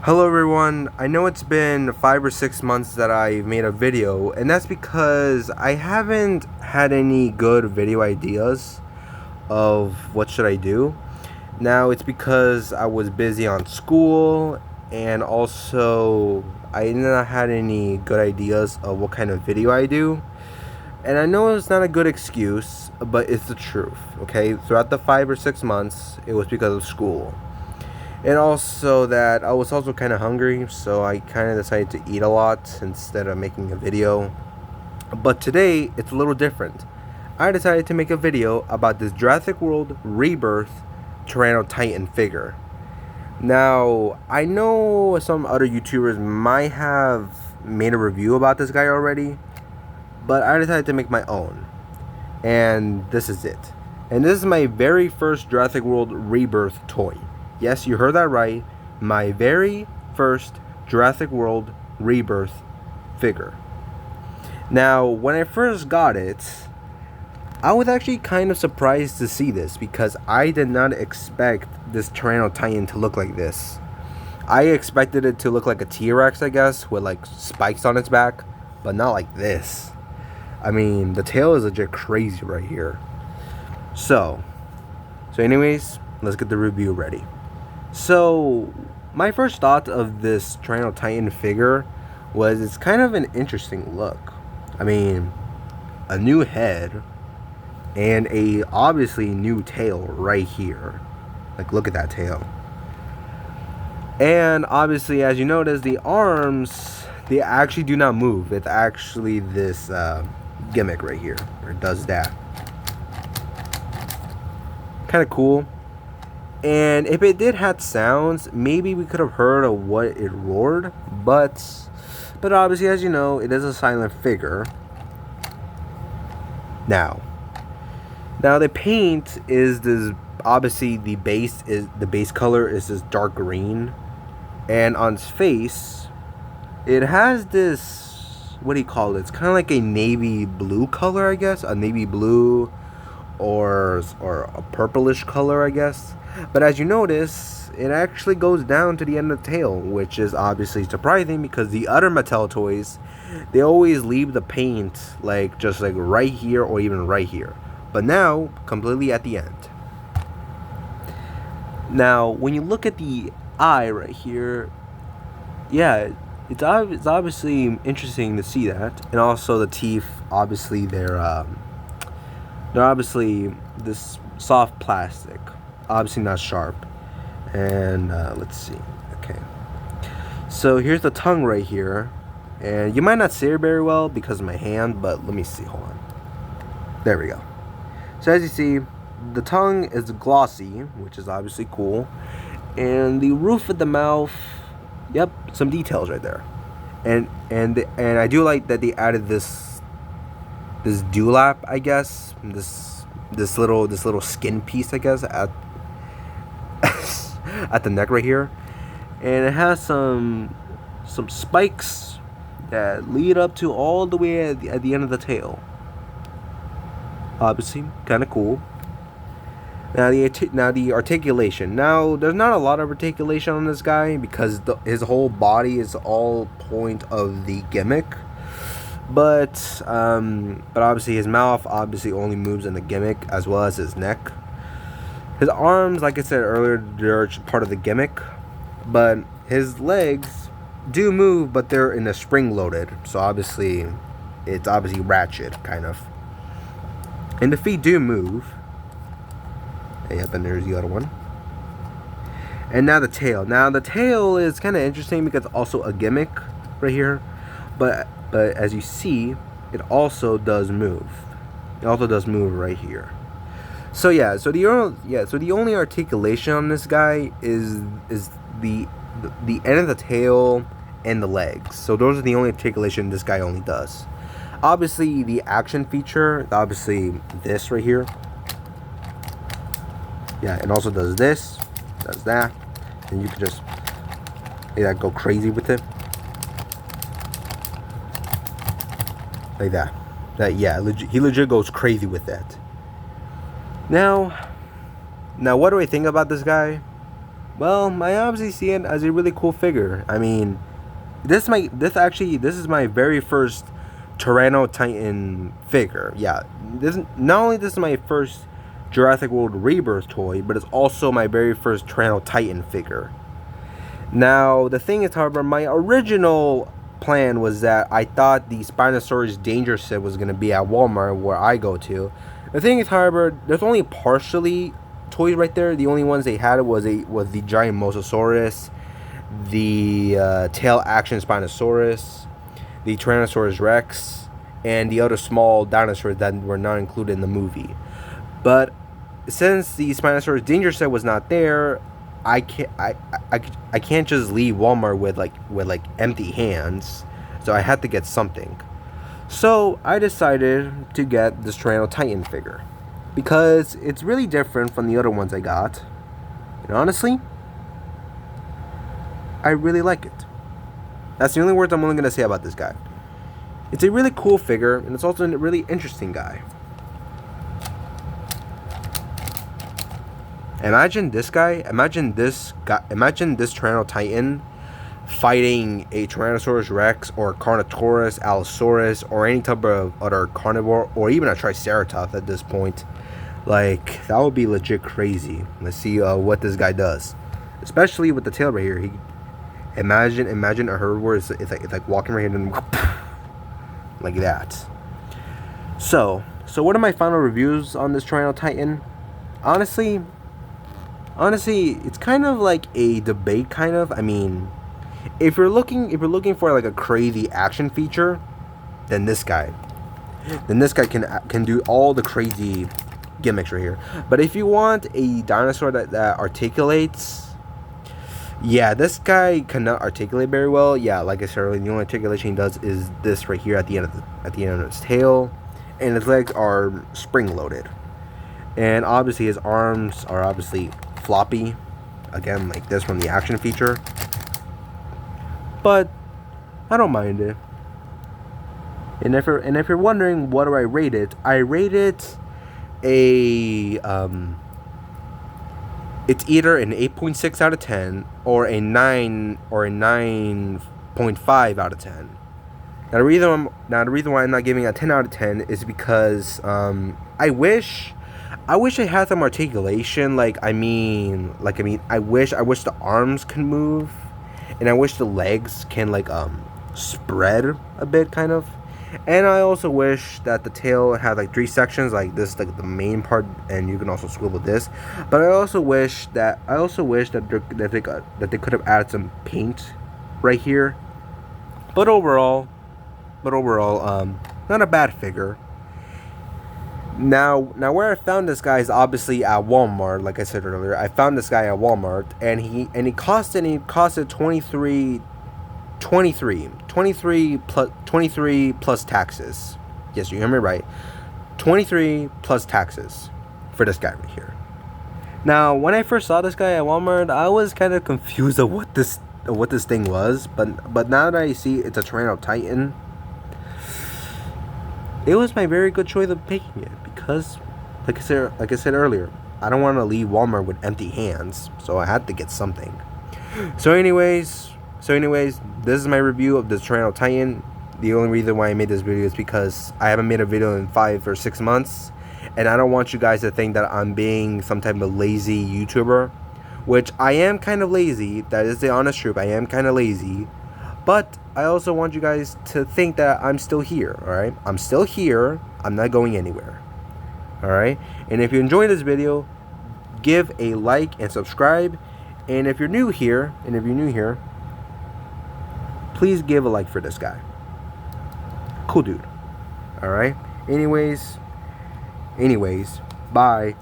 Hello everyone, I know it's been 5 or 6 months that I made a video, and that's because I haven't had any good video ideas of what should I do. Now it's because I was busy on school, and also I did not had any good ideas of what kind of video I do. And I know it's not a good excuse, but it's the truth, okay? Throughout the 5 or 6 months, it was because of school. And also that I was also kind of hungry, so I kind of decided to eat a lot instead of making a video. But today, it's a little different. I decided to make a video about this Jurassic World Rebirth Tyrannotitan figure. Now, I know some other YouTubers might have made a review about this guy already, but I decided to make my own. And this is it. And this is my very first Jurassic World Rebirth toy. Yes, you heard that right. My very first Jurassic World Rebirth figure. Now, when I first got it, I was actually kind of surprised to see this because I did not expect this Tyrannotitan to look like this. I expected it to look like a T-Rex, I guess, with like spikes on its back, but not like this. I mean, the tail is legit crazy right here. So anyways, let's get the review ready. So, my first thought of this Tyrannotitan figure was it's kind of an interesting look. I mean, a new head and a obviously new tail right here. Like, look at that tail. And obviously, as you notice, the arms, they actually do not move. It's actually this gimmick right here, where it does that. Kind of cool. And if it did have sounds, maybe we could have heard of what it roared, but obviously, as you know, it is a silent figure. Now the paint is this, obviously the base color is this dark green, and on its face it has this, what do you call it? It's kind of like a navy blue color, I guess, a navy blue or a purplish color, I guess. But as you notice, it actually goes down to the end of the tail, which is obviously surprising because the other Mattel toys, they always leave the paint just like right here or even right here. But now, completely at the end. Now, when you look at the eye right here, yeah, it's obviously interesting to see that. And also the teeth, obviously they're obviously this soft plastic. Obviously not sharp. And let's see. Okay, so here's the tongue right here, and you might not see it very well because of my hand, but let me see. Hold on. There we go. So as you see, the tongue is glossy, which is obviously cool, and the roof of the mouth, yep, some details right there. And I do like that they added this dewlap, I guess, this little skin piece, I guess, at the neck right here, and it has some spikes that lead up to all the way at the end of the tail. Obviously, kind of cool. Now the articulation. Now there's not a lot of articulation on this guy because his whole body is all point of the gimmick. But obviously his mouth obviously only moves in the gimmick, as well as his neck. His arms, like I said earlier, they're part of the gimmick, but his legs do move, but they're in a spring-loaded, so obviously it's obviously ratchet, kind of. And the feet do move. Yep, and there's the other one. And now the tail. Now the tail is kind of interesting because it's also a gimmick right here, but as you see, it also does move. It also does move right here. So the only articulation on this guy is the end of the tail and the legs. So those are the only articulation this guy only does. Obviously, the action feature, obviously this right here. Yeah, it also does this, does that, and you can just go crazy with it. Like that. He legit goes crazy with that. Now what do I think about this guy? Well, I obviously see it as a really cool figure. I mean, this is my very first Tyrannotitan figure. Yeah, this not only this is my first Jurassic World Rebirth toy, but it's also my very first Tyrannotitan figure. Now, the thing is, however, my original plan was that I thought the Spinosaurus Danger set was going to be at Walmart, where I go to. The thing is, however, there's only partially toys right there. The only ones they had was the giant Mosasaurus, the tail action Spinosaurus, the Tyrannosaurus Rex, and the other small dinosaurs that were not included in the movie. But since the Spinosaurus Danger set was not there, I can't just leave Walmart with like empty hands. So I had to get something. So I decided to get this Tyrannotitan figure because it's really different from the other ones I got. And honestly, I really like it. That's the only words I'm only going to say about this guy. It's a really cool figure, and it's also a really interesting guy. Imagine this guy, imagine this Tyrannotitan fighting a Tyrannosaurus Rex or Carnotaurus, Allosaurus, or any type of other carnivore, or even a Triceratops at this point. Like, that would be legit crazy. Let's see what this guy does. Especially with the tail right here. Imagine a herbivore it's like walking right here and like that. So what are my final reviews on this Tyrannotitan? Honestly, it's kind of like a debate, kind of. I mean, if you're looking for like a crazy action feature, then this guy can do all the crazy gimmicks right here. But if you want a dinosaur that articulates, yeah, this guy cannot articulate very well. Yeah, like I said earlier, the only articulation he does is this right here at the end of his tail, and his legs are spring loaded, and obviously his arms are obviously floppy, again like this from the action feature. But I don't mind it. And if you're wondering what do I rate it, I rate it it's either an 8.6 out of 10 or a 9.5 out of 10. Now the reason why I'm not giving a 10 out of 10 is because I wish I had some articulation. I wish the arms can move, and I wish the legs can spread a bit, kind of. And I also wish that the tail had 3 sections, like this, the main part, and you can also swivel this. But I also wish that they could have added some paint right here. But overall, not a bad figure. Now where I found this guy is obviously at Walmart. Like I said earlier, I found this guy at Walmart, and he costed 23 plus taxes. Yes, you heard me right. 23 plus taxes for this guy right here. Now, when I first saw this guy at Walmart, I was kind of confused of what this thing was, but now that I see it's a Tyrannotitan, it was my very good choice of picking it, because like I said earlier, I don't want to leave Walmart with empty hands, so I had to get something. So anyways, this is my review of the Tyrannotitan. The only reason why I made this video is because I haven't made a video in 5 or 6 months, and I don't want you guys to think that I'm being some type of lazy YouTuber, which I am kind of lazy. That is the honest truth. I am kind of lazy, but I also want you guys to think that I'm still here. All right, I'm still here. I'm not going anywhere. All right, and if you enjoyed this video, give a like and subscribe. And if you're new here, please give a like for this guy. Cool dude. Alright? Anyways, bye.